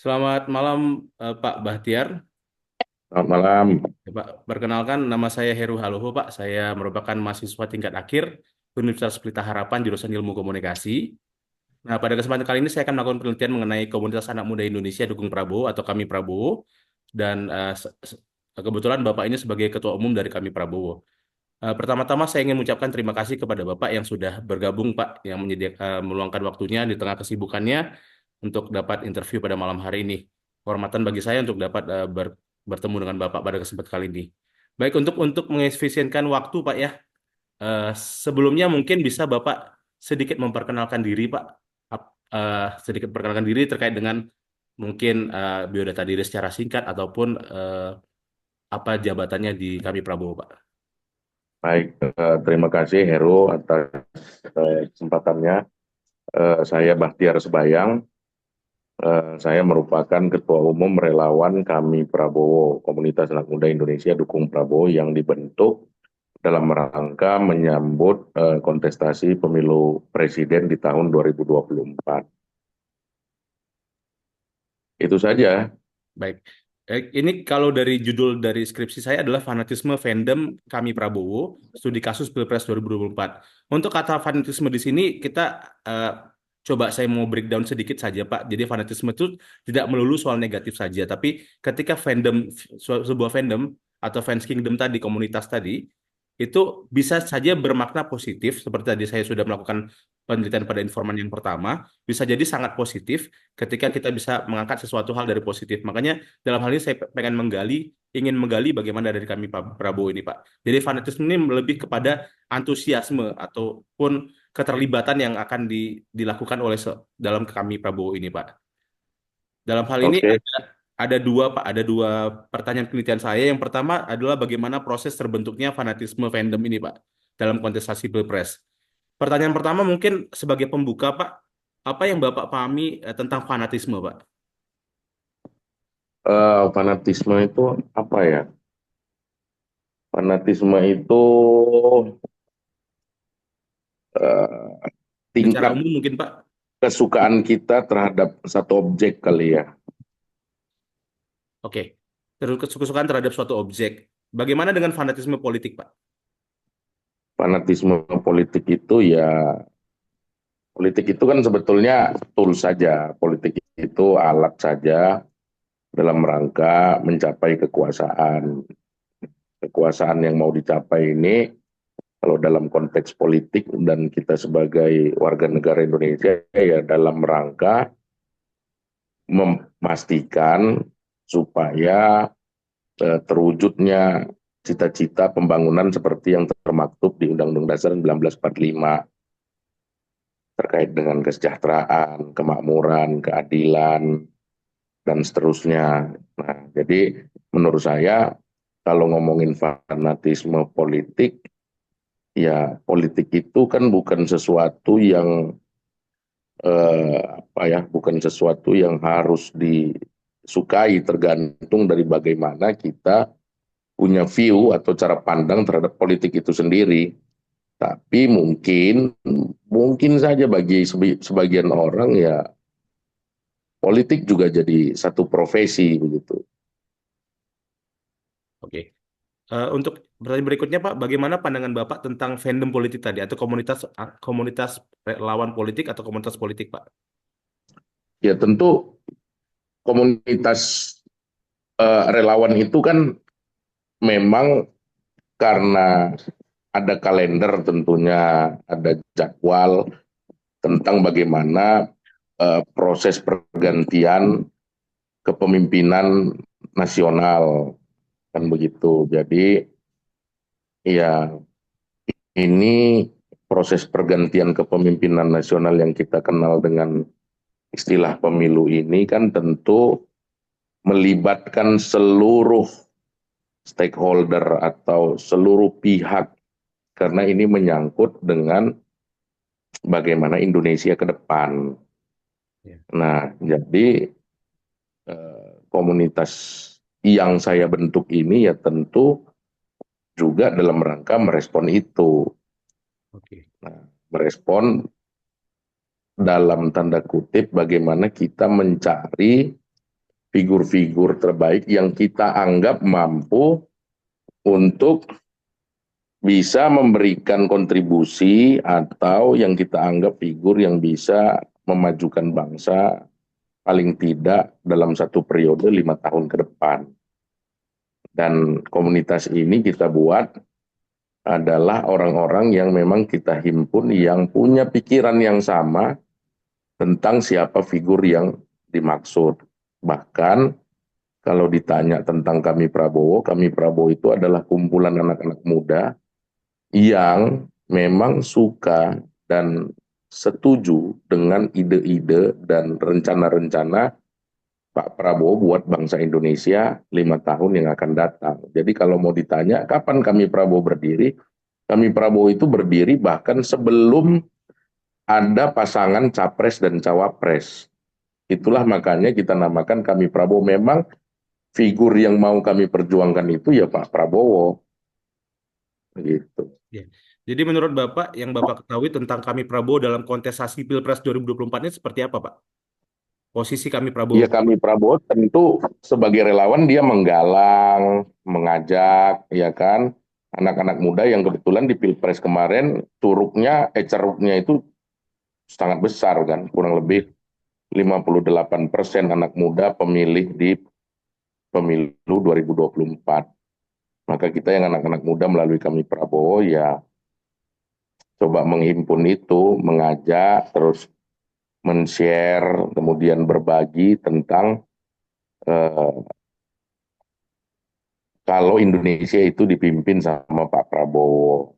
Selamat malam Pak Bahtiar. Selamat malam. Ya, Pak, perkenalkan nama saya Heru Haloho Pak. Saya merupakan mahasiswa tingkat akhir Universitas Pelita Harapan jurusan Ilmu Komunikasi. Nah, pada kesempatan kali ini saya akan melakukan penelitian mengenai komunitas anak muda Indonesia dukung Prabowo atau Kami Prabowo. Dan kebetulan Bapak ini sebagai ketua umum dari Kami Prabowo. Pertama-tama saya ingin mengucapkan terima kasih kepada Bapak yang sudah bergabung Pak, yang meluangkan waktunya di tengah kesibukannya untuk dapat interview pada malam hari ini. Kehormatan bagi saya untuk dapat bertemu dengan Bapak pada kesempatan kali ini. Baik, untuk mengefisienkan waktu Pak ya, eh, sebelumnya mungkin bisa Bapak sedikit memperkenalkan diri Pak. Sedikit memperkenalkan diri terkait dengan mungkin biodata diri secara singkat ataupun apa jabatannya di Kami Prabowo Pak. Baik, terima kasih Heru atas kesempatannya. Saya Bahtiar Sebayang. Saya merupakan Ketua Umum Relawan Kami Prabowo, Komunitas Anak Muda Indonesia Dukung Prabowo yang dibentuk dalam rangka menyambut kontestasi pemilu presiden di tahun 2024. Itu saja. Baik. Ini kalau dari judul dari skripsi saya adalah fanatisme fandom kami Prabowo, studi kasus Pilpres 2024. Untuk kata fanatisme di sini kita eh, coba saya mau breakdown sedikit saja, Pak. Jadi fanatisme itu tidak melulu soal negatif saja, tapi ketika fandom sebuah fandom atau fans kingdom tadi, komunitas tadi, itu bisa saja bermakna positif, seperti tadi saya sudah melakukan penelitian pada informan yang pertama, bisa jadi sangat positif ketika kita bisa mengangkat sesuatu hal dari positif. Makanya dalam hal ini saya pengen ingin menggali bagaimana dari kami Pak Prabowo ini, Pak. Jadi fanatisme ini lebih kepada antusiasme ataupun keterlibatan yang akan dilakukan oleh dalam kami Prabowo ini, Pak. Dalam hal ini Oke. ada dua, Pak, ada dua pertanyaan penelitian saya. Yang pertama adalah bagaimana proses terbentuknya fanatisme fandom ini, Pak, dalam kontestasi Pilpres. Pertanyaan pertama mungkin sebagai pembuka, Pak, apa yang Bapak pahami tentang fanatisme, Pak? Fanatisme itu apa ya? Fanatisme itu eh, Secara tingkat umum mungkin, Pak. kesukaan kita terhadap satu objek kali ya. Oke. Terus kesukaan terhadap suatu objek. Bagaimana dengan fanatisme politik, Pak? Fanatisme politik itu ya, politik itu kan sebetulnya tools saja, politik itu alat saja dalam rangka mencapai kekuasaan. Kekuasaan yang mau dicapai ini, kalau dalam konteks politik dan kita sebagai warga negara Indonesia, ya dalam rangka memastikan supaya terwujudnya cita-cita pembangunan seperti yang termaktub di Undang-Undang Dasar 1945 terkait dengan kesejahteraan, kemakmuran, keadilan, dan seterusnya. Nah, jadi menurut saya kalau ngomongin fanatisme politik, ya politik itu kan bukan sesuatu yang apa ya, bukan sesuatu yang harus disukai, tergantung dari bagaimana kita punya view atau cara pandang terhadap politik itu sendiri. Tapi mungkin mungkin saja bagi sebagian orang ya politik juga jadi satu profesi begitu. Oke. Untuk pertanyaan berikutnya, Pak, bagaimana pandangan Bapak tentang fandom politik tadi atau komunitas komunitas lawan politik atau komunitas politik, Pak? Ya tentu komunitas relawan itu kan memang karena ada kalender, tentunya ada jadwal tentang bagaimana proses pergantian kepemimpinan nasional, kan begitu. Jadi ya, ini proses pergantian kepemimpinan nasional yang kita kenal dengan istilah pemilu ini kan tentu melibatkan seluruh stakeholder atau seluruh pihak, karena ini menyangkut dengan bagaimana Indonesia ke depan. Ya. Nah, jadi komunitas yang saya bentuk ini ya tentu juga dalam rangka merespon itu. Oke. Nah, merespon dalam tanda kutip bagaimana kita mencari figur-figur terbaik yang kita anggap mampu untuk bisa memberikan kontribusi atau yang kita anggap figur yang bisa memajukan bangsa paling tidak dalam satu periode 5 tahun ke depan. Dan komunitas ini kita buat adalah orang-orang yang memang kita himpun yang punya pikiran yang sama tentang siapa figur yang dimaksud. Bahkan kalau ditanya tentang kami Prabowo itu adalah kumpulan anak-anak muda yang memang suka dan setuju dengan ide-ide dan rencana-rencana Pak Prabowo buat bangsa Indonesia 5 tahun yang akan datang. Jadi kalau mau ditanya kapan kami Prabowo berdiri, kami Prabowo itu berdiri bahkan sebelum ada pasangan capres dan cawapres. Itulah makanya kita namakan kami Prabowo. Memang figur yang mau kami perjuangkan itu ya Pak Prabowo. Gitu. Ya. Jadi menurut Bapak, yang Bapak ketahui tentang kami Prabowo dalam kontestasi Pilpres 2024 ini seperti apa, Pak? Posisi kami Prabowo, Ya Pak. kami Prabowo tentu sebagai relawan dia menggalang, mengajak, ya kan, anak-anak muda yang kebetulan di Pilpres kemarin ceruknya itu sangat besar kan, kurang lebih 58% anak muda pemilih di pemilu 2024. Maka kita yang anak-anak muda melalui kami Prabowo ya coba menghimpun itu, mengajak, terus men-share, kemudian berbagi tentang eh, kalau Indonesia itu dipimpin sama Pak Prabowo.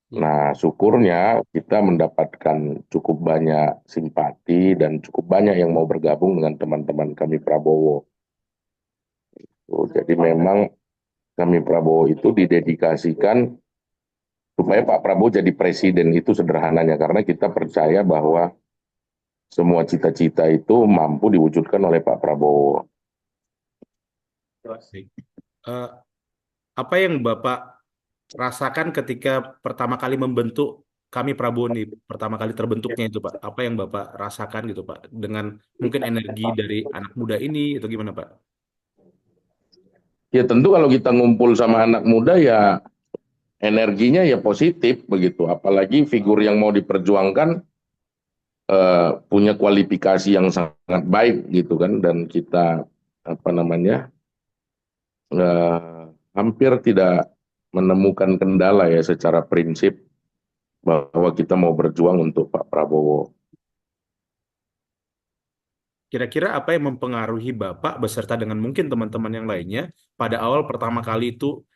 Ya. Nah, syukurnya kita mendapatkan cukup banyak simpati dan cukup banyak yang mau bergabung dengan teman-teman kami Prabowo. Jadi memang kami Prabowo itu didedikasikan supaya Pak Prabowo jadi presiden itu sederhananya karena kita percaya bahwa semua cita-cita itu mampu diwujudkan oleh Pak Prabowo. Baik. Eh, apa yang Bapak rasakan ketika pertama kali membentuk kami Prabowo nih, pertama kali terbentuknya itu, Pak? Apa yang Bapak rasakan gitu, Pak? Dengan mungkin energi dari anak muda ini, itu gimana, Pak? Ya tentu kalau kita ngumpul sama anak muda ya energinya ya positif begitu. Apalagi figur yang mau diperjuangkan punya kualifikasi yang sangat baik gitu kan dan kita apa namanya eh, hampir tidak menemukan kendala ya secara prinsip bahwa kita mau berjuang untuk Pak Prabowo. Kira-kira apa yang mempengaruhi Bapak beserta dengan mungkin teman-teman yang lainnya pada awal pertama kali itu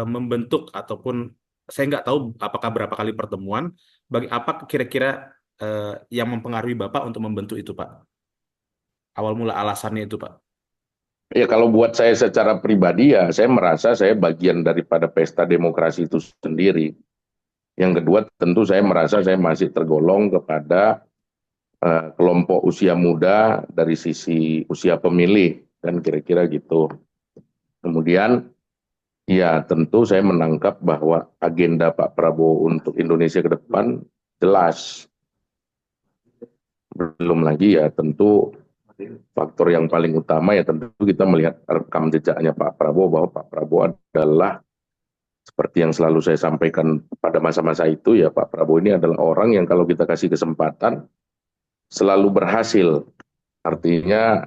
membentuk ataupun saya nggak tahu apakah berapa kali pertemuan, bagi apa kira-kira eh, yang mempengaruhi Bapak untuk membentuk itu, Pak? Awal mula alasannya itu, Pak. Ya kalau buat saya secara pribadi ya saya merasa saya bagian daripada pesta demokrasi itu sendiri. Yang kedua tentu saya merasa saya masih tergolong kepada kelompok usia muda dari sisi usia pemilih kan kira-kira gitu. Kemudian ya tentu saya menangkap bahwa agenda Pak Prabowo untuk Indonesia ke depan jelas. Belum lagi ya tentu faktor yang paling utama ya tentu kita melihat rekam jejaknya Pak Prabowo bahwa Pak Prabowo adalah seperti yang selalu saya sampaikan pada masa-masa itu ya Pak Prabowo ini adalah orang yang kalau kita kasih kesempatan selalu berhasil. Artinya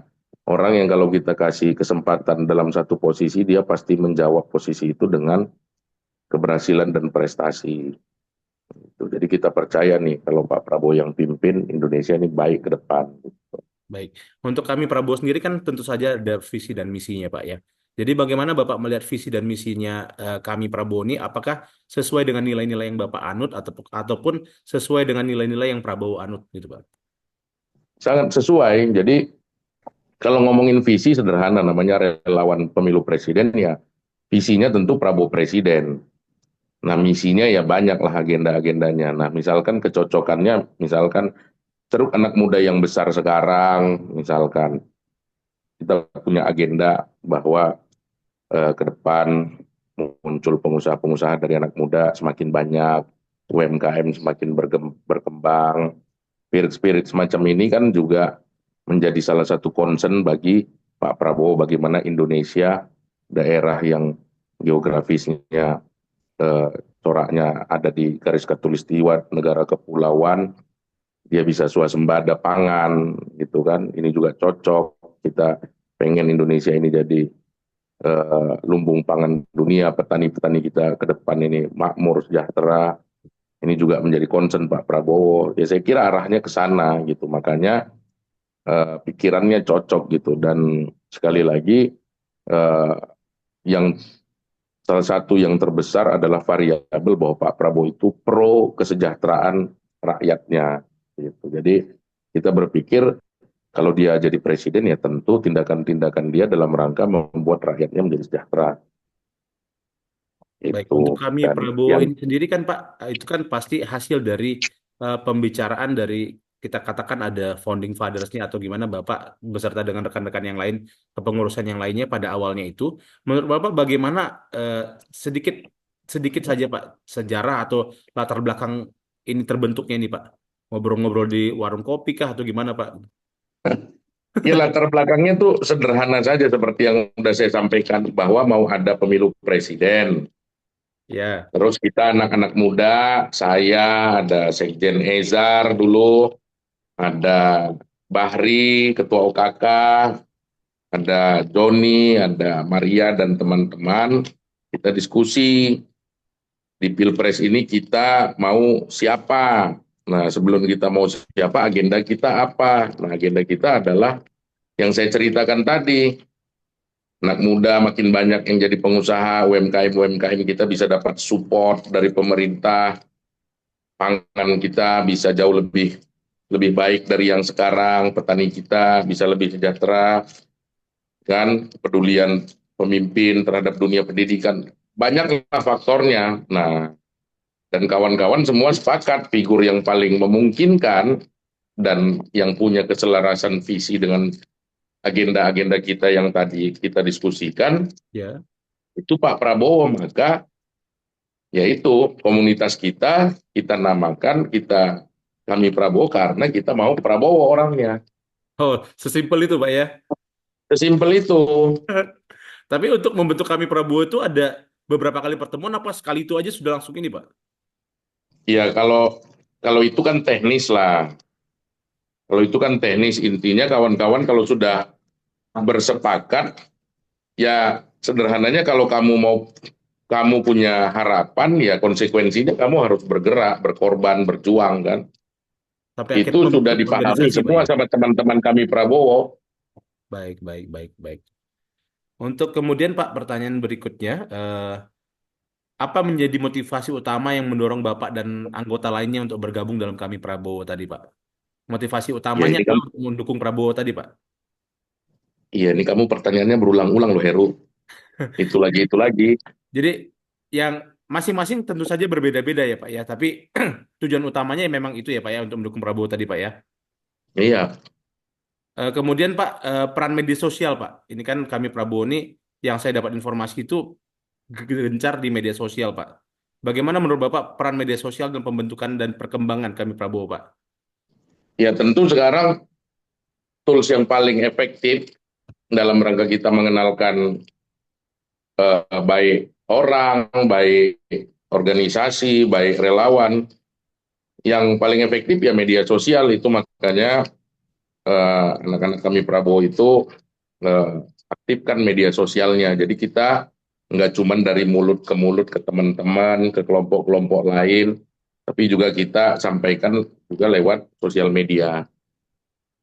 orang yang kalau kita kasih kesempatan dalam satu posisi dia pasti menjawab posisi itu dengan keberhasilan dan prestasi. Jadi kita percaya nih kalau Pak Prabowo yang pimpin Indonesia ini baik ke depan. Baik. Untuk kami Prabowo sendiri kan tentu saja ada visi dan misinya, Pak ya. Jadi bagaimana Bapak melihat visi dan misinya kami Prabowo ini? Apakah sesuai dengan nilai-nilai yang Bapak anut ataupun sesuai dengan nilai-nilai yang Prabowo anut gitu, Pak? Sangat sesuai. Jadi kalau ngomongin visi sederhana namanya relawan pemilu presiden ya visinya tentu Prabowo presiden. Nah misinya ya banyak lah agenda-agendanya. Nah misalkan kecocokannya misalkan ceruk anak muda yang besar sekarang misalkan kita punya agenda bahwa ke depan muncul pengusaha-pengusaha dari anak muda semakin banyak, UMKM semakin berkembang, spirit-spirit semacam ini kan juga menjadi salah satu concern bagi Pak Prabowo bagaimana Indonesia daerah yang geografisnya eh, coraknya ada di garis khatulistiwa negara kepulauan, dia bisa swasembada pangan gitu kan. Ini juga cocok. Kita pengen Indonesia ini jadi lumbung pangan dunia, petani-petani kita ke depan ini makmur sejahtera. Ini juga menjadi concern Pak Prabowo. Ya saya kira arahnya ke sana gitu. Makanya pikirannya cocok gitu. Dan sekali lagi eh, yang salah satu yang terbesar adalah variabel bahwa Pak Prabowo itu pro kesejahteraan rakyatnya gitu. Jadi kita berpikir kalau dia jadi presiden ya tentu tindakan-tindakan dia dalam rangka membuat rakyatnya menjadi sejahtera Baik, itu. untuk kami Dan Prabowo yang ini sendiri kan Pak, itu kan pasti hasil dari pembicaraan dari kita katakan ada founding fathers-nya atau gimana Bapak beserta dengan rekan-rekan yang lain, kepengurusan yang lainnya pada awalnya itu. Menurut Bapak bagaimana eh, sedikit sedikit saja Pak sejarah atau latar belakang ini terbentuknya nih Pak? Ngobrol-ngobrol di warung kopi kah atau gimana Pak? ya latar belakangnya tuh sederhana saja seperti yang sudah saya sampaikan bahwa mau ada pemilu presiden. Ya, Terus kita anak-anak muda, saya ada Sekjen Ezar dulu, ada Bahri, Ketua OKK, ada Joni, ada Maria dan teman-teman. Kita diskusi di Pilpres ini kita mau siapa. Nah, sebelum kita mau siapa, agenda kita apa? Nah, agenda kita adalah yang saya ceritakan tadi. Anak muda makin banyak yang jadi pengusaha, UMKM-UMKM kita bisa dapat support dari pemerintah, pangan kita bisa jauh lebih lebih baik dari yang sekarang, petani kita bisa lebih sejahtera, kan kepedulian pemimpin terhadap dunia pendidikan. Banyaklah faktornya. Nah, dan kawan-kawan semua sepakat figur yang paling memungkinkan dan yang punya keselarasan visi dengan agenda-agenda kita yang tadi kita diskusikan ya. itu Pak Prabowo. Maka yaitu komunitas kita namakan kami Prabowo karena kita mau Prabowo orangnya. Oh, sesimpel itu Pak ya. Sesimpel itu. Tapi untuk membentuk kami Prabowo itu ada beberapa kali pertemuan apa sekali itu aja sudah langsung ini, Pak? Ya kalau kalau itu kan teknis lah. Kalau itu kan teknis, intinya kawan-kawan kalau sudah bersepakat, ya sederhananya kalau kamu punya harapan, ya konsekuensinya kamu harus bergerak, berkorban, berjuang kan. Sampai Itu akhirnya sudah membentuk dipahami organisasi, Pak semua ya. sama teman-teman kami Prabowo. Baik, baik, baik, baik. Untuk kemudian Pak, pertanyaan berikutnya, apa menjadi motivasi utama yang mendorong Bapak dan anggota lainnya untuk bergabung dalam kami Prabowo tadi, Pak? Motivasi Ya utamanya ini apa kamu, untuk mendukung Prabowo tadi, Pak? iya ini kamu pertanyaannya berulang-ulang loh Heru. Itu lagi. Jadi yang masing-masing tentu saja berbeda-beda ya, Pak ya. Tapi tujuan utamanya memang itu ya, Pak ya, untuk mendukung Prabowo tadi, Pak ya. Iya, Kemudian Pak, peran media sosial Pak. Ini kan kami Prabowo ini yang saya dapat informasi itu gencar di media sosial Pak. Bagaimana menurut Bapak peran media sosial dan pembentukan dan perkembangan kami Prabowo Pak? ya tentu sekarang tools yang paling efektif dalam rangka kita mengenalkan baik orang, baik organisasi, baik relawan, yang paling efektif ya media sosial itu. Makanya anak-anak kami Prabowo itu eh, aktifkan media sosialnya. Jadi kita nggak cuma dari mulut ke teman-teman, ke kelompok-kelompok lain, tapi juga kita sampaikan juga lewat sosial media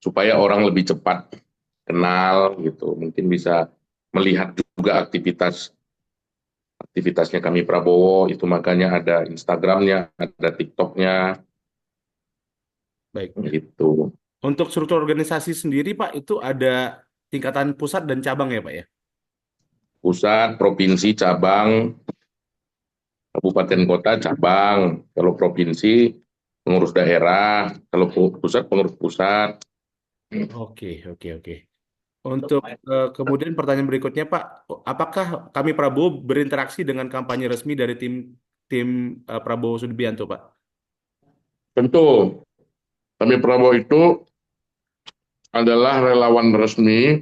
supaya orang lebih cepat kenal gitu. Mungkin bisa melihat juga aktivitasnya kami Prabowo itu, makanya ada Instagramnya, ada TikToknya Baik. gitu. Untuk struktur organisasi sendiri Pak itu ada tingkatan pusat dan cabang ya Pak ya? Pusat, provinsi, cabang, kabupaten kota, cabang. Kalau provinsi pengurus daerah, kalau pusat pengurus pusat. Oke, oke, oke. Untuk kemudian pertanyaan berikutnya Pak, apakah kami Prabowo berinteraksi dengan kampanye resmi dari tim tim Prabowo Subianto Pak? Tentu kami Prabowo itu adalah relawan resmi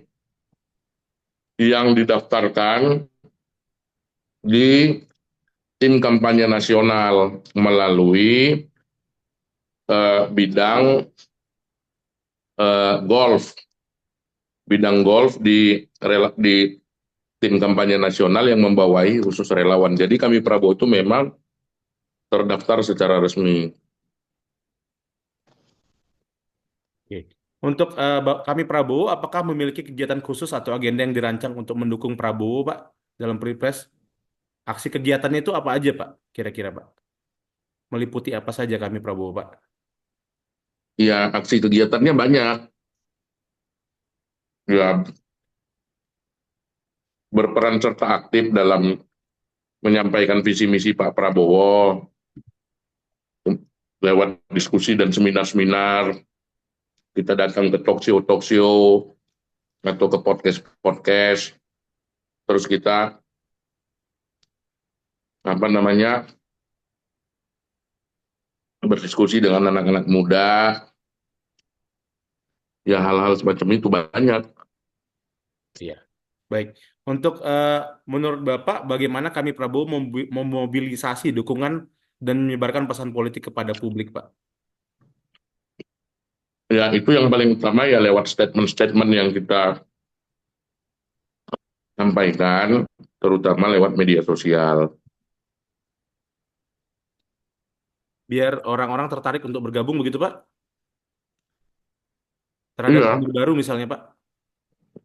yang didaftarkan di tim kampanye nasional melalui bidang golf, bidang golf di tim kampanye nasional yang membawahi khusus relawan. Jadi kami Prabowo itu memang terdaftar secara resmi. Oke. Untuk kami Prabowo, apakah memiliki kegiatan khusus atau agenda yang dirancang untuk mendukung Prabowo, Pak, dalam Pilpres? Aksi kegiatannya itu apa aja, Pak? Kira-kira, Pak? Meliputi apa saja kami Prabowo, Pak? Ya, aksi kegiatannya banyak. Ya, berperan serta aktif dalam menyampaikan visi misi Pak Prabowo lewat diskusi dan seminar-seminar. Kita datang ke talk show atau ke podcast-podcast. Terus kita apa namanya berdiskusi dengan anak-anak muda. Ya hal-hal semacam itu banyak. Iya. Baik. Untuk menurut Bapak, bagaimana kami Prabowo memobilisasi dukungan dan menyebarkan pesan politik kepada publik, Pak? Ya itu yang paling utama ya lewat statement-statement yang kita sampaikan, terutama lewat media sosial. Biar orang-orang tertarik untuk bergabung begitu, Pak? Terhadap Iya, figur baru misalnya, Pak?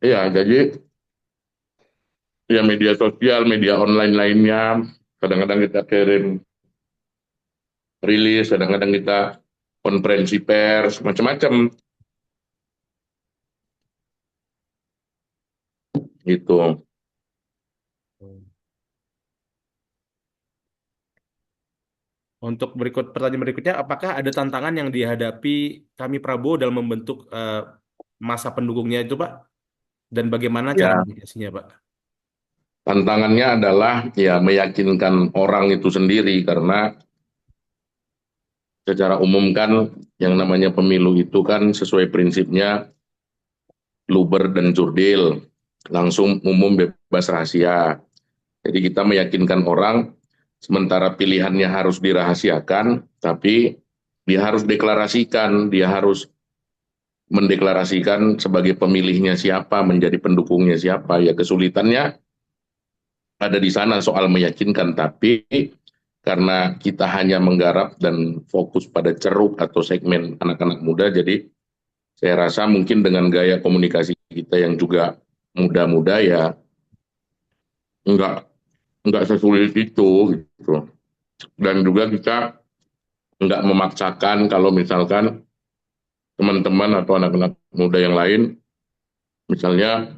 iya. Jadi ya media sosial, media online lainnya, kadang-kadang kita kirim rilis, kadang-kadang kita konferensi pers, macam-macam gitu. Untuk pertanyaan berikutnya, apakah ada tantangan yang dihadapi kami Prabowo dalam membentuk masa pendukungnya itu, Pak? Dan bagaimana cara Ya, mengatasinya, Pak? tantangannya adalah ya meyakinkan orang itu sendiri karena secara umum kan yang namanya pemilu itu kan sesuai prinsipnya luber dan jurdil, langsung umum bebas rahasia. Jadi kita meyakinkan orang sementara pilihannya harus dirahasiakan, tapi dia harus deklarasikan, dia harus mendeklarasikan sebagai pemilihnya siapa, menjadi pendukungnya siapa. Ya kesulitannya ada di sana soal meyakinkan, tapi karena kita hanya menggarap dan fokus pada ceruk atau segmen anak-anak muda, jadi saya rasa mungkin dengan gaya komunikasi kita yang juga muda-muda ya nggak nggak sesulit itu gitu. Dan juga kita nggak memaksakan kalau misalkan teman-teman atau anak-anak muda yang lain misalnya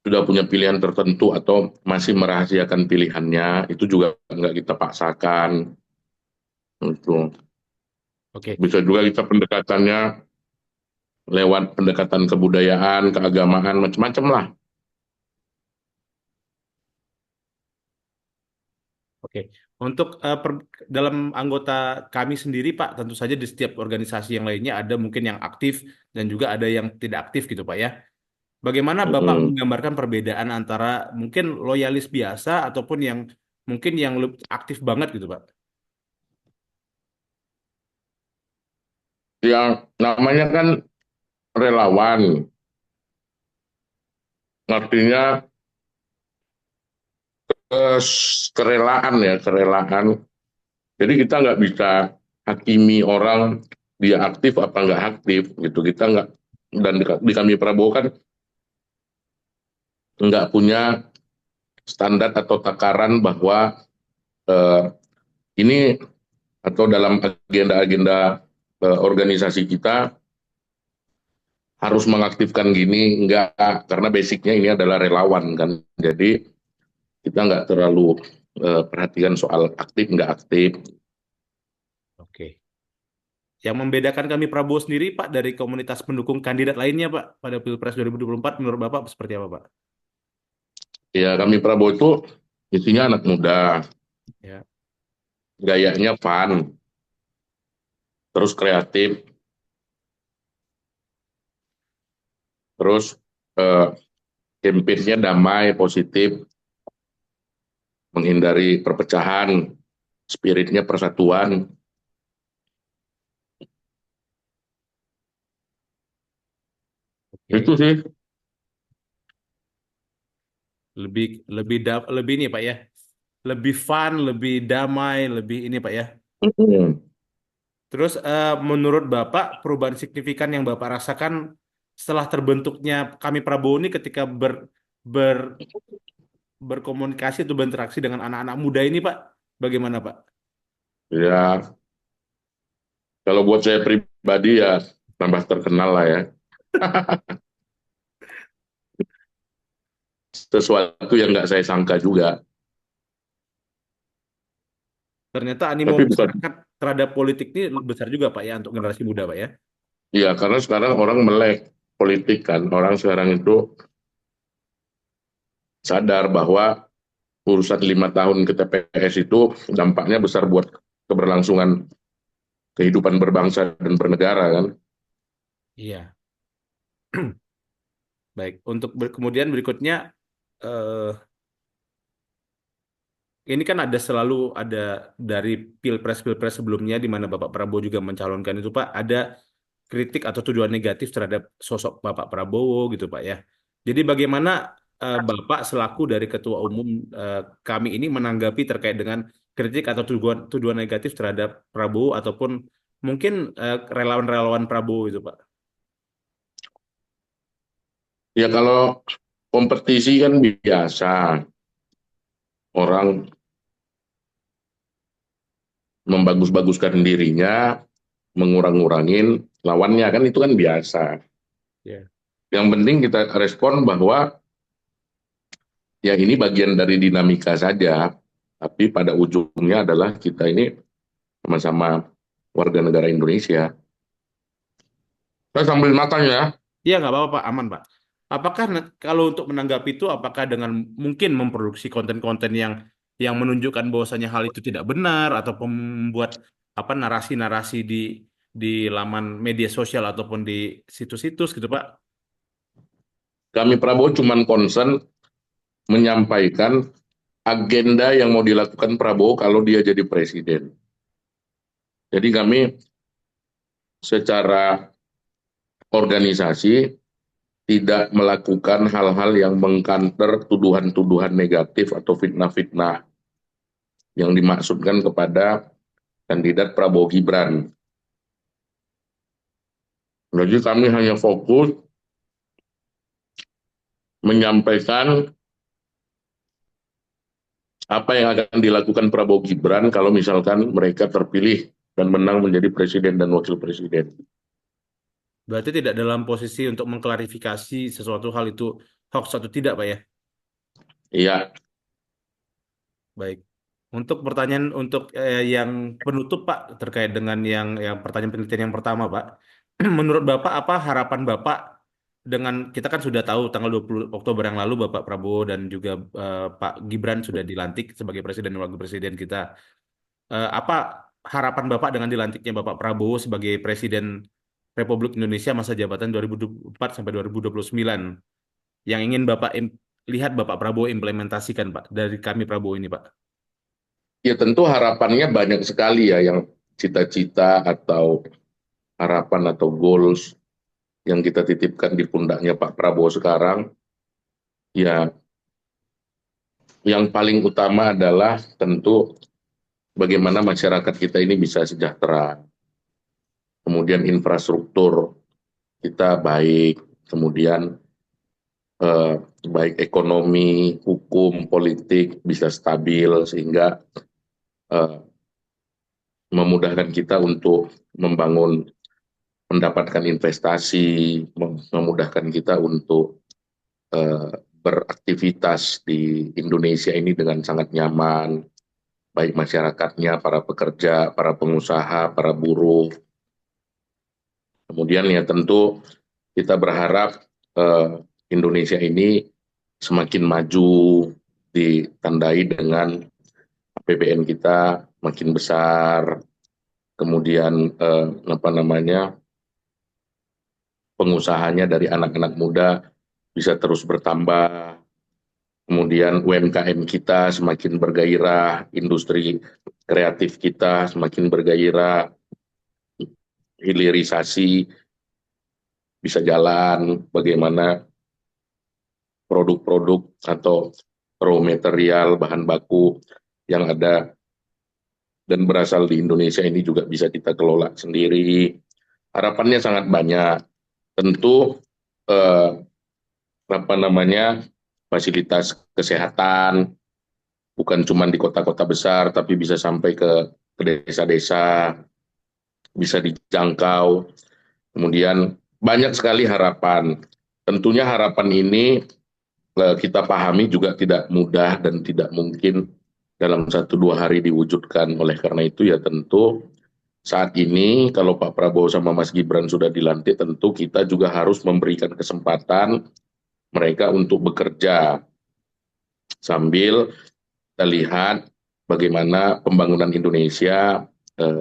sudah punya pilihan tertentu atau masih merahasiakan pilihannya, itu juga nggak kita paksakan. Itu Oke, bisa juga kita pendekatannya lewat pendekatan kebudayaan, keagamaan, macam-macam lah. oke. Untuk dalam anggota kami sendiri, Pak, tentu saja di setiap organisasi yang lainnya ada mungkin yang aktif dan juga ada yang tidak aktif gitu, Pak ya. Bagaimana Bapak Mm-mm. menggambarkan perbedaan antara mungkin loyalis biasa ataupun yang mungkin yang aktif banget gitu, Pak? Yang namanya kan relawan, artinya eh, kerelaan ya, kerelaan. Jadi kita nggak bisa hakimi orang dia aktif apa nggak aktif gitu. Kita nggak dan di kami Prabowo kan nggak punya standar atau takaran bahwa eh, ini atau dalam agenda-agenda organisasi kita harus mengaktifkan gini enggak karena basicnya ini adalah relawan kan jadi kita nggak terlalu perhatikan soal aktif nggak aktif. Oke. Yang membedakan kami Prabowo sendiri, Pak, dari komunitas pendukung kandidat lainnya, Pak, pada Pilpres 2024, menurut Bapak seperti apa, Pak? Ya kami Prabowo itu isinya anak muda, Ya. gayanya fun, terus kreatif, terus eh, kampanyenya damai, positif, menghindari perpecahan, spiritnya persatuan. Itu Oke. sih. Lebih lebih ini Pak ya. Lebih fun, lebih damai, lebih ini Pak ya. Hmm. Terus menurut Bapak perubahan signifikan yang Bapak rasakan setelah terbentuknya kami Prabowo ini ketika ber berkomunikasi atau berinteraksi dengan anak-anak muda ini Pak, bagaimana Pak? Ya, kalau buat saya pribadi ya tambah terkenal lah ya. Sesuatu yang nggak saya sangka juga. Ternyata animo Tapi bukan, masyarakat terhadap politik ini besar juga Pak ya untuk generasi muda Pak ya. ya karena sekarang orang melek politik kan. Orang sekarang itu sadar bahwa urusan 5 tahun ke TPS itu dampaknya besar buat keberlangsungan kehidupan berbangsa dan bernegara kan. Iya, baik. Untuk kemudian berikutnya eh, ini kan ada selalu ada dari pilpres-pilpres sebelumnya di mana Bapak Prabowo juga mencalonkan itu Pak, ada kritik atau tujuan negatif terhadap sosok Bapak Prabowo gitu Pak ya. Jadi bagaimana Bapak selaku dari Ketua Umum kami ini menanggapi terkait dengan kritik atau tujuan tujuan negatif terhadap Prabowo ataupun mungkin relawan-relawan Prabowo itu Pak. Ya kalau kompetisi kan biasa. Orang membagus-baguskan dirinya, mengurang-ngurangin lawannya kan itu kan biasa. Ya. Yang penting kita respon bahwa ya ini bagian dari dinamika saja, tapi pada ujungnya adalah kita ini sama-sama warga negara Indonesia. Saya sambil makan ya. Iya nggak apa-apa Pak, aman Pak. Apakah kalau untuk menanggapi itu, apakah dengan mungkin memproduksi konten-konten yang menunjukkan bahwasanya hal itu tidak benar atau membuat apa narasi-narasi di laman media sosial ataupun di situs-situs gitu Pak? Kami Prabowo cuma concern menyampaikan agenda yang mau dilakukan Prabowo kalau dia jadi presiden. Jadi kami secara organisasi tidak melakukan hal-hal yang mengkanter tuduhan-tuduhan negatif atau fitnah-fitnah yang dimaksudkan kepada kandidat Prabowo Gibran. Jadi kami hanya fokus menyampaikan apa yang akan dilakukan Prabowo Gibran kalau misalkan mereka terpilih dan menang menjadi presiden dan wakil presiden. Berarti tidak dalam posisi untuk mengklarifikasi sesuatu hal itu hoax atau tidak Pak ya? Iya, Baik. Untuk pertanyaan untuk yang penutup Pak terkait dengan yang pertanyaan penelitian yang pertama Pak. Menurut Bapak apa harapan Bapak dengan kita kan sudah tahu tanggal 20 Oktober yang lalu Bapak Prabowo dan juga Pak Gibran sudah dilantik sebagai presiden dan wakil presiden kita. Apa harapan Bapak dengan dilantiknya Bapak Prabowo sebagai presiden Republik Indonesia masa jabatan 2024 sampai 2029 yang ingin Bapak lihat Bapak Prabowo implementasikan Pak dari kami Prabowo ini Pak? ya tentu harapannya banyak sekali ya yang cita-cita atau harapan atau goals yang kita titipkan di pundaknya Pak Prabowo sekarang. Ya, yang paling utama adalah tentu bagaimana masyarakat kita ini bisa sejahtera. Kemudian infrastruktur kita baik, kemudian eh, baik ekonomi, hukum, politik bisa stabil sehingga eh, memudahkan kita untuk membangun, mendapatkan investasi, memudahkan kita untuk eh, beraktivitas di Indonesia ini dengan sangat nyaman, baik masyarakatnya, para pekerja, para pengusaha, para buruh. Kemudian ya tentu kita berharap eh, Indonesia ini semakin maju ditandai dengan APBN kita makin besar, kemudian apa namanya pengusahanya dari anak-anak muda bisa terus bertambah, kemudian UMKM kita semakin bergairah, industri kreatif kita semakin bergairah, hilirisasi bisa jalan, bagaimana produk-produk atau raw material, bahan baku yang ada dan berasal di Indonesia ini juga bisa kita kelola sendiri. Harapannya sangat banyak. Tentu eh, apa namanya fasilitas kesehatan bukan cuma di kota-kota besar, tapi bisa sampai ke desa-desa, bisa dijangkau. Kemudian banyak sekali harapan. Tentunya harapan ini kita pahami juga tidak mudah dan tidak mungkin dalam 1-2 hari diwujudkan. Oleh karena itu ya tentu saat ini kalau Pak Prabowo sama Mas Gibran sudah dilantik, tentu kita juga harus memberikan kesempatan mereka untuk bekerja sambil kita lihat bagaimana pembangunan Indonesia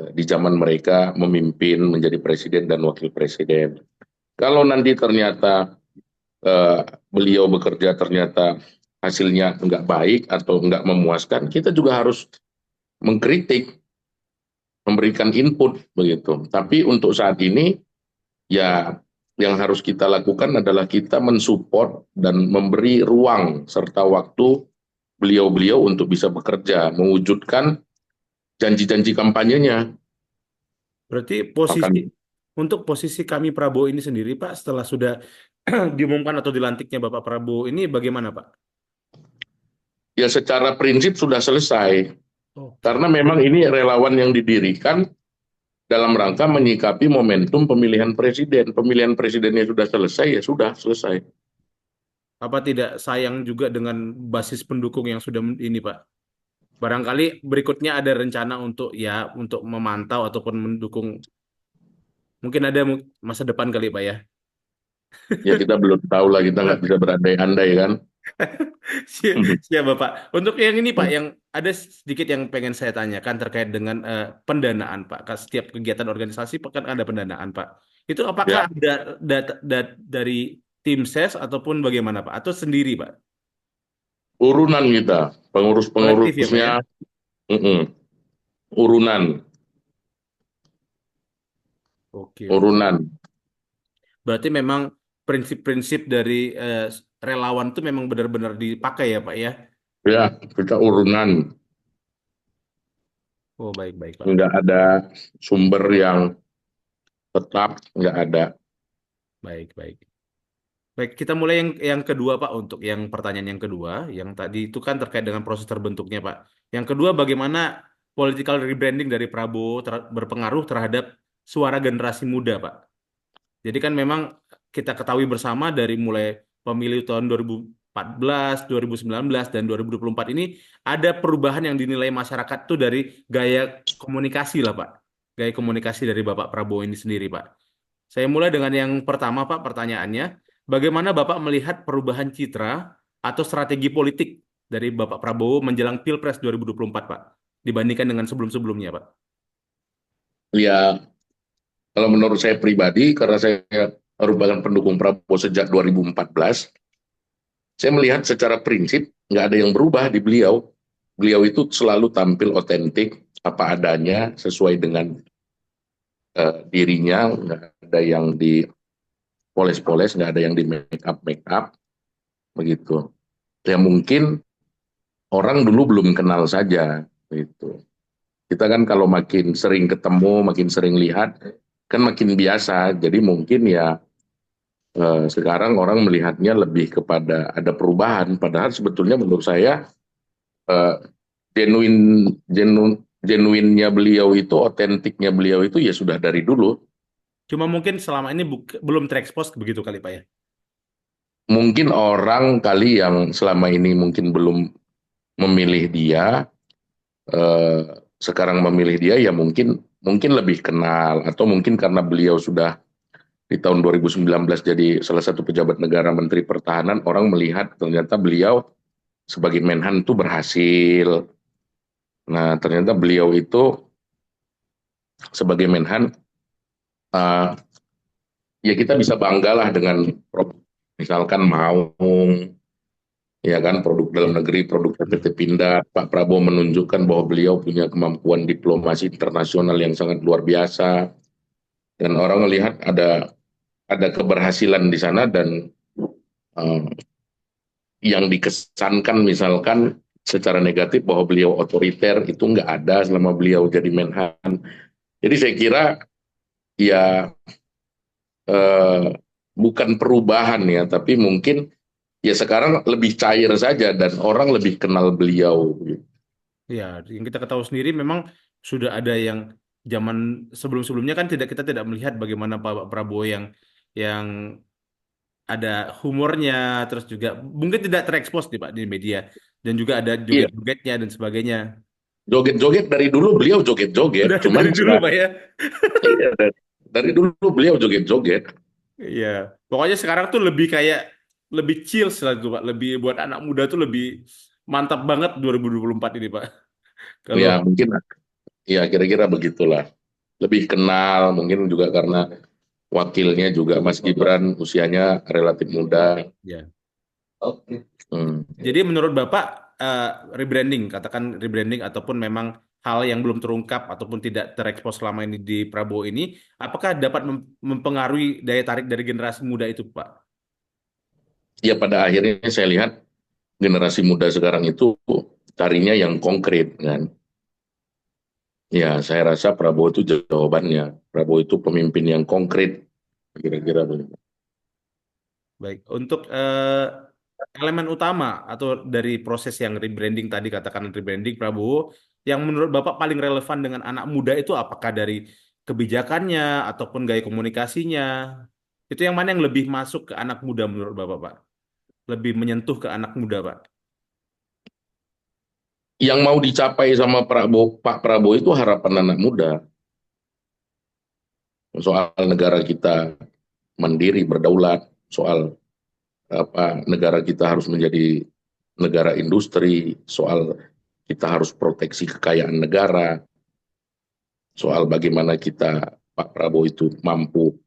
di zaman mereka memimpin menjadi presiden dan wakil presiden. Kalau nanti ternyata beliau bekerja ternyata hasilnya nggak baik atau nggak memuaskan, kita juga harus mengkritik, memberikan input begitu. Tapi untuk saat ini ya yang harus kita lakukan adalah kita mensupport dan memberi ruang serta waktu beliau-beliau untuk bisa bekerja, mewujudkan janji-janji kampanyenya. Berarti posisi Akan untuk posisi kami Prabowo ini sendiri, Pak, setelah sudah diumumkan atau dilantiknya Bapak Prabowo ini bagaimana, Pak? ya secara prinsip sudah selesai. Oke. Karena memang ini relawan yang didirikan dalam rangka menyikapi momentum pemilihan presiden. Pemilihan presidennya sudah selesai, ya sudah selesai. Apa tidak sayang juga dengan basis pendukung yang sudah ini, Pak? Barangkali berikutnya ada rencana untuk ya untuk memantau ataupun mendukung. Mungkin ada masa depan kali, Pak ya. Ya kita belum tahu lah, kita nggak bisa berandai-andai kan. Siap, siap, Bapak. Untuk yang ini, Pak, yang ada sedikit yang pengen saya tanyakan terkait dengan pendanaan, Pak. Setiap kegiatan organisasi kan ada pendanaan, Pak. Itu apakah Ya, ada dari tim ses ataupun bagaimana, Pak? Atau sendiri, Pak? urunan kita, Kolektif ya, Pak ya? pengurus-pengurusnya, mm-mm, urunan, Oke, oke. urunan. Berarti memang prinsip-prinsip dari relawan itu memang benar-benar dipakai ya, Pak ya? Ya, kita urunan, Oh, baik-baik, Pak. nggak ada sumber yang tetap, nggak ada. Baik-baik. Baik, kita mulai yang kedua, Pak, untuk yang pertanyaan yang kedua, yang tadi itu kan terkait dengan proses terbentuknya, Pak. Yang kedua, bagaimana political rebranding dari Prabowo berpengaruh terhadap suara generasi muda, Pak? Jadi kan memang kita ketahui bersama dari mulai pemilu tahun 2014, 2019, dan 2024 ini ada perubahan yang dinilai masyarakat tuh dari gaya komunikasi lah, Pak. Gaya komunikasi dari Bapak Prabowo ini sendiri, Pak. Saya mulai dengan yang pertama, Pak, pertanyaannya. Bagaimana Bapak melihat perubahan citra atau strategi politik dari Bapak Prabowo menjelang Pilpres 2024, Pak, dibandingkan dengan sebelum-sebelumnya, Pak? Ya, kalau menurut saya pribadi, karena saya merupakan pendukung Prabowo sejak 2014, saya melihat secara prinsip nggak ada yang berubah di beliau. Beliau itu selalu tampil otentik, apa adanya, sesuai dengan dirinya, nggak ada yang dipoles-poles, nggak ada yang di make up, begitu. Ya mungkin orang dulu belum kenal saja, gitu. Kita kan kalau makin sering ketemu, makin sering lihat, kan makin biasa. Jadi mungkin ya sekarang orang melihatnya lebih kepada ada perubahan. Padahal sebetulnya menurut saya eh, genuin genuin genuinnya beliau itu, otentiknya beliau itu ya sudah dari dulu. Cuma mungkin selama ini belum terekspos begitu kali, Pak ya. Mungkin orang kali yang selama ini mungkin belum memilih dia, eh, sekarang memilih dia ya mungkin mungkin lebih kenal atau mungkin karena beliau sudah di tahun 2019 jadi salah satu pejabat negara Menteri Pertahanan, orang melihat ternyata beliau sebagai Menhan itu berhasil. Nah, ternyata beliau itu sebagai Menhan, ya kita bisa banggalah dengan misalkan Maung, ya kan, produk dalam Ya. negeri, produk PT Hmm. Pindad. Pak Prabowo menunjukkan bahwa beliau punya kemampuan diplomasi internasional yang sangat luar biasa, dan orang melihat ada keberhasilan di sana, dan eh, yang dikesankan misalkan secara negatif bahwa beliau otoriter itu nggak ada selama beliau jadi Menhan. Jadi saya kira ya eh, bukan perubahan ya, tapi mungkin ya sekarang lebih cair saja dan orang lebih kenal beliau. Ya, yang kita ketahui sendiri memang sudah ada yang zaman sebelum-sebelumnya kan kita tidak melihat bagaimana Pak Prabowo yang ada humornya, terus juga mungkin tidak terekspos nih Pak di media, dan juga ada Iya, joget-jogetnya dan sebagainya. joget-joget dari dulu beliau joget-joget, Udah cuman dari dulu Pak sekarang ya. iya, dari dulu beliau joget-joget. Iya, pokoknya sekarang tuh lebih kayak lebih chill lah tuh Pak, lebih buat anak muda tuh lebih mantap banget 2024 ini Pak. Kalau Ya mungkin ya kira-kira begitulah. Lebih kenal mungkin juga karena wakilnya juga Mas Gibran usianya relatif muda. ya. Hmm. Jadi menurut Bapak eh, rebranding, katakan rebranding ataupun memang hal yang belum terungkap ataupun tidak terekspos selama ini di Prabowo ini, apakah dapat mempengaruhi daya tarik dari generasi muda itu, Pak? Ya pada akhirnya saya lihat generasi muda sekarang itu carinya yang konkret kan. Ya saya rasa Prabowo itu jawabannya. Prabowo itu pemimpin yang konkret kira-kira begitu. Baik, untuk elemen utama atau dari proses yang rebranding tadi, katakan rebranding Prabowo, yang menurut Bapak paling relevan dengan anak muda itu apakah dari kebijakannya ataupun gaya komunikasinya? Itu yang mana yang lebih masuk ke anak muda menurut Bapak, Pak? Lebih menyentuh ke anak muda, Pak. Yang mau dicapai sama Pak Prabowo itu harapan anak muda. Soal negara kita mandiri, berdaulat, soal apa negara kita harus menjadi negara industri, soal kita harus proteksi kekayaan negara, soal bagaimana kita Pak Prabowo itu mampu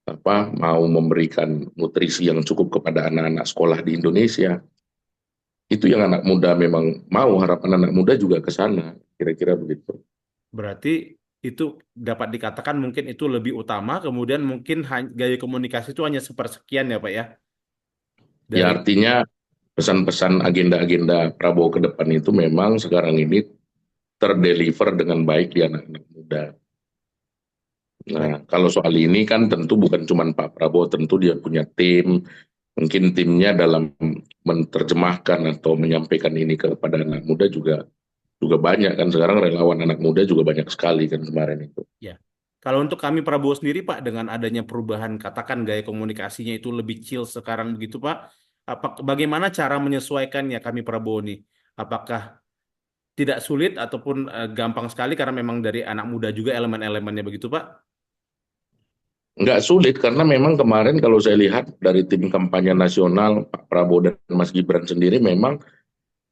apa mau memberikan nutrisi yang cukup kepada anak-anak sekolah di Indonesia. Itu yang anak muda memang mau, harapan anak muda juga ke sana, kira-kira begitu. Berarti itu dapat dikatakan mungkin itu lebih utama, kemudian mungkin gaya komunikasi itu hanya sepersekian ya, Pak ya, Ya dari artinya pesan-pesan agenda-agenda Prabowo ke depan itu memang sekarang ini terdeliver dengan baik di anak-anak muda. baik. Nah, kalau soal ini kan tentu bukan cuma Pak Prabowo, tentu dia punya tim, mungkin timnya dalam menerjemahkan atau menyampaikan ini kepada anak muda juga juga banyak kan, sekarang relawan anak muda juga banyak sekali kan kemarin itu. Ya. Kalau untuk kami Prabowo sendiri, Pak, dengan adanya perubahan, katakan gaya komunikasinya itu lebih chill sekarang begitu, Pak. Bagaimana cara menyesuaikannya kami Prabowo nih? Apakah tidak sulit ataupun gampang sekali karena memang dari anak muda juga elemen-elemennya begitu, Pak? Nggak sulit karena memang kemarin kalau saya lihat dari tim kampanye nasional Pak Prabowo dan Mas Gibran sendiri memang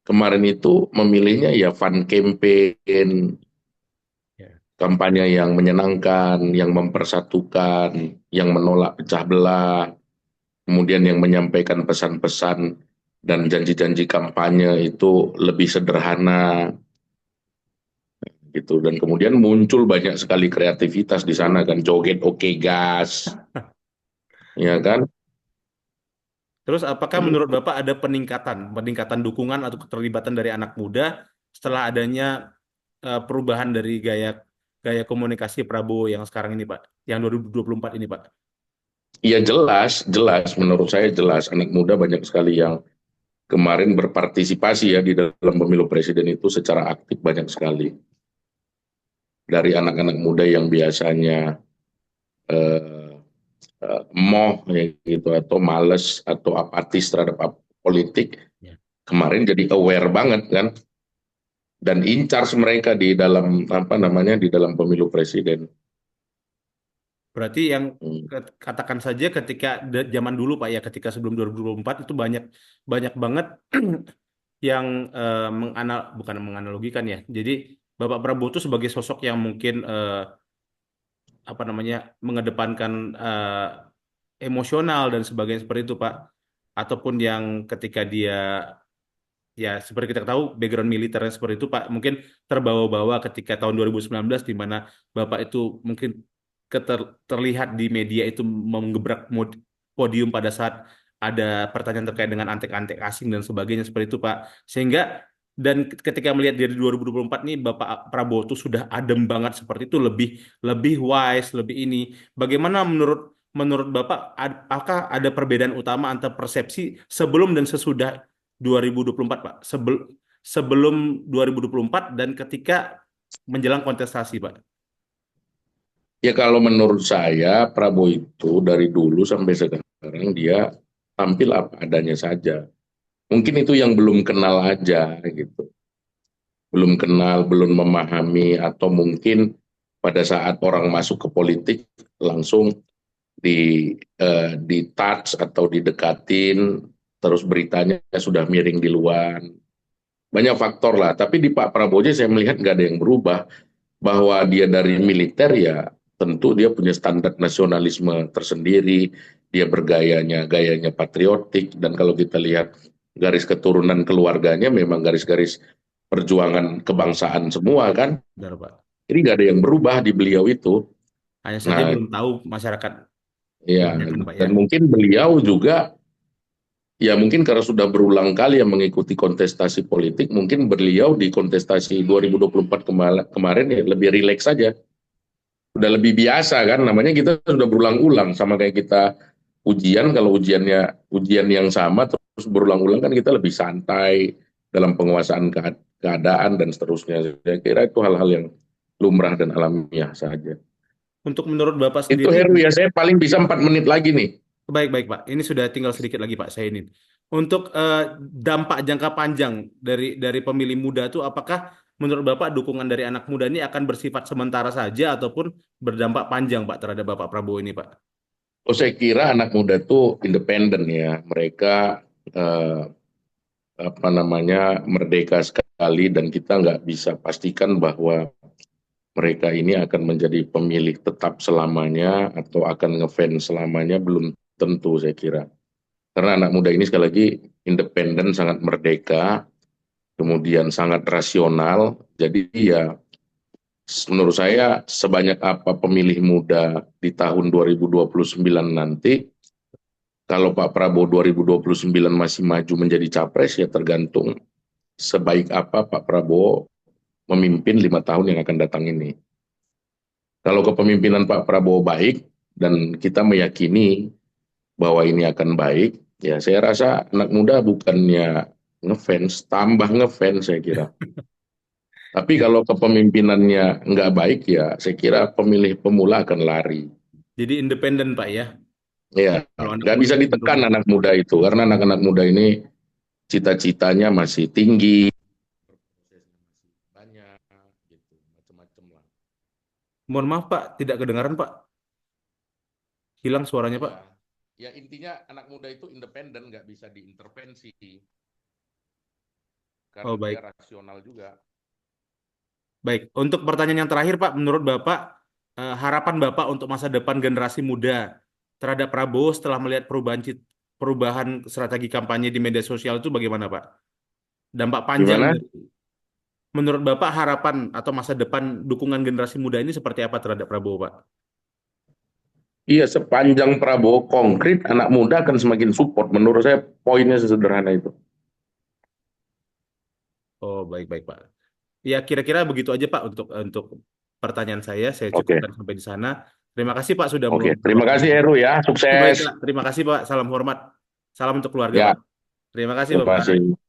kemarin itu memilihnya ya fun campaign, Ya. kampanye yang menyenangkan, yang mempersatukan, yang menolak pecah belah, kemudian yang menyampaikan pesan-pesan dan janji-janji kampanye itu lebih sederhana gitu, dan kemudian muncul banyak sekali kreativitas di sana kan, joget oke gas ya kan. Terus apakah menurut Bapak ada peningkatan dukungan atau keterlibatan dari anak muda setelah adanya perubahan dari gaya gaya komunikasi Prabowo yang sekarang ini, Pak? Yang 2024 ini, Pak? Ya jelas jelas menurut saya jelas anak muda banyak sekali yang kemarin berpartisipasi ya di dalam pemilu presiden itu secara aktif, banyak sekali dari anak-anak muda yang biasanya eh, moh ya gitu atau males atau apatis terhadap politik, Ya. kemarin jadi aware banget kan, dan in charge mereka di dalam apa namanya di dalam pemilu presiden. Berarti yang Hmm. katakan saja ketika zaman dulu Pak ya, ketika sebelum 2024 itu banyak banyak banget yang bukan menganalogikan ya. Jadi Bapak Prabowo itu sebagai sosok yang mungkin apa namanya mengedepankan emosional dan sebagainya seperti itu Pak. Ataupun yang ketika dia ya seperti kita tahu background militernya seperti itu Pak, mungkin terbawa-bawa ketika tahun 2019 di mana Bapak itu mungkin terlihat di media itu menggebrak podium pada saat ada pertanyaan terkait dengan antek-antek asing dan sebagainya seperti itu Pak. Sehingga dan ketika melihat dari 2024 nih Bapak Prabowo itu sudah adem banget seperti itu, lebih lebih wise, lebih ini. Bagaimana menurut menurut Bapak, apakah ada perbedaan utama antara persepsi sebelum dan sesudah 2024, Pak? Sebelum 2024 dan ketika menjelang kontestasi, Pak. Ya kalau menurut saya Prabowo itu dari dulu sampai sekarang dia tampil apa adanya saja. Mungkin itu yang belum kenal aja gitu. Belum kenal, belum memahami atau mungkin pada saat orang masuk ke politik langsung di touch atau didekatin terus beritanya sudah miring di luar. Banyak faktor lah, tapi di Pak Prabowo aja saya melihat nggak ada yang berubah bahwa dia dari militer ya tentu dia punya standar nasionalisme tersendiri, dia gayanya patriotik dan kalau kita lihat garis keturunan keluarganya memang garis-garis perjuangan kebangsaan semua kan. Benar, Pak. Jadi nggak ada yang berubah di beliau itu. Hanya saja Nah, belum tahu masyarakat ya kebanyakan, Pak ya. dan mungkin beliau juga ya mungkin karena sudah berulang kali yang mengikuti kontestasi politik, mungkin beliau di kontestasi 2024 kemarin ya lebih rileks saja. Udah lebih biasa kan, namanya kita sudah berulang-ulang sama kayak kita ujian, kalau ujian yang sama terus berulang-ulang kan kita lebih santai dalam penguasaan keadaan dan seterusnya. Saya kira itu hal-hal yang lumrah dan alamiah saja. Untuk menurut Bapak Itu sendiri, Heru ya, saya paling bisa 4 menit lagi nih. baik-baik, Pak. Ini sudah tinggal sedikit lagi, Pak. Saya ini. Untuk dampak jangka panjang dari pemilih muda itu, apakah menurut Bapak dukungan dari anak muda ini akan bersifat sementara saja ataupun berdampak panjang, Pak, terhadap Bapak Prabowo ini, Pak? Oh, saya kira anak muda itu independen ya, mereka eh, apa namanya merdeka sekali dan kita nggak bisa pastikan bahwa mereka ini akan menjadi pemilih tetap selamanya atau akan ngefans selamanya belum tentu saya kira. Karena anak muda ini sekali lagi independen, sangat merdeka, kemudian sangat rasional. Jadi ya menurut saya sebanyak apa pemilih muda di tahun 2029 nanti, kalau Pak Prabowo 2029 masih maju menjadi capres ya tergantung sebaik apa Pak Prabowo memimpin 5 tahun yang akan datang ini. Kalau kepemimpinan Pak Prabowo baik dan kita meyakini bahwa ini akan baik, ya saya rasa anak muda bukannya ngefans, tambah ngefans saya kira. Tapi Ya. kalau kepemimpinannya nggak baik ya saya kira pemilih pemula akan lari. Jadi independen, Pak ya. Ya, Kalau anak nggak muda bisa cenderung ditekan anak muda itu karena anak-anak muda ini cita-citanya masih tinggi, banyak gitu, macam-macam lah. mohon maaf, Pak, tidak kedengaran, Pak. Hilang suaranya, Pak. Ya, ya intinya anak muda itu independen, nggak bisa diintervensi Oh, karena dia baik. rasional juga. Baik. Untuk pertanyaan yang terakhir, Pak, menurut Bapak, harapan Bapak untuk masa depan generasi muda terhadap Prabowo setelah melihat perubahan strategi kampanye di media sosial itu bagaimana, Pak? Dampak panjang Gimana? dari menurut Bapak harapan atau masa depan dukungan generasi muda ini seperti apa terhadap Prabowo, Pak? Iya, sepanjang Prabowo konkret, anak muda akan semakin support. Menurut saya poinnya sesederhana itu. Oh, baik-baik, Pak. Ya, kira-kira begitu aja, Pak, untuk pertanyaan saya. Saya Oke, cukupkan sampai di sana. Terima kasih, Pak, sudah oke. meluangkan Terima kasih waktunya. Heru ya, Oh, baik, sukses. Pak. Terima kasih, Pak. Salam hormat. Salam untuk keluarga, Ya, Pak. Terima kasih, terima Bapak. kasih.